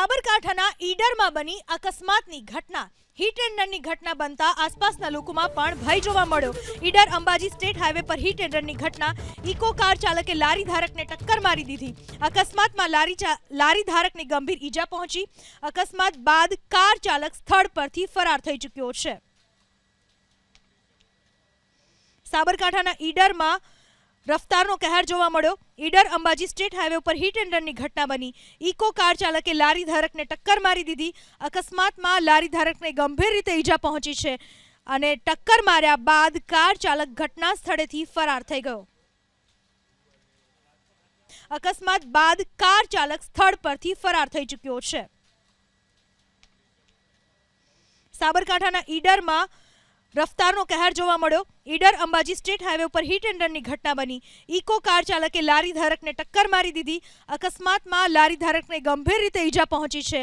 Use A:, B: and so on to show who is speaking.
A: સાબરકાંઠાના ઈડરમાં બની અકસ્માતની ઘટના હિટ એન્ડ રનની ઘટના બનતા આસપાસના લોકોમાં પણ ભય જોવા મળ્યો। ઈડર અંબાજી સ્ટેટ હાઈવે પર હિટ એન્ડ રનની ઘટના ઇકો કાર ચાલકે લારી ધારકને ટક્કર મારી દીધી। અકસ્માતમાં લારી ધારકને ગંભીર ઈજા પહોંચી। અકસ્માત બાદ કાર ચાલક સ્થળ પરથી ફરાર થઈ ચૂક્યો છે। સાબરકાંઠાના ઈડરમાં રફતારનો કહેર જોવા મળ્યો। ઈડર અંબાજી સ્ટેટ હાઈવે પર હિટ એન્ડ રનની ઘટના બની। ઇકો કાર ચાલકે લારી ધારકને ટક્કર મારી દીધી। અકસ્માતમાં લારી ધારકને ગંભીર રીતે ઈજા પહોંચી છે અને ટક્કર માર્યા બાદ કાર ચાલક ઘટના સ્થળેથી ફરાર થઈ ગયો। અકસ્માત બાદ કાર ચાલક સ્થળ પરથી ફરાર થઈ ચૂક્યો છે। સાબરકાંઠાના ઈડરમાં રફતારનો કહેર જોવા મળ્યો। ઈડર અંબાજી સ્ટેટ હાઈવે પર હિટ એન્ડ રનની ઘટના બની। ઇકો કાર ચાલકે લારી ધારકને ટક્કર મારી દીધી। અકસ્માતમાં લારી ધારકને ગંભીર રીતે ઈજા પહોંચી છે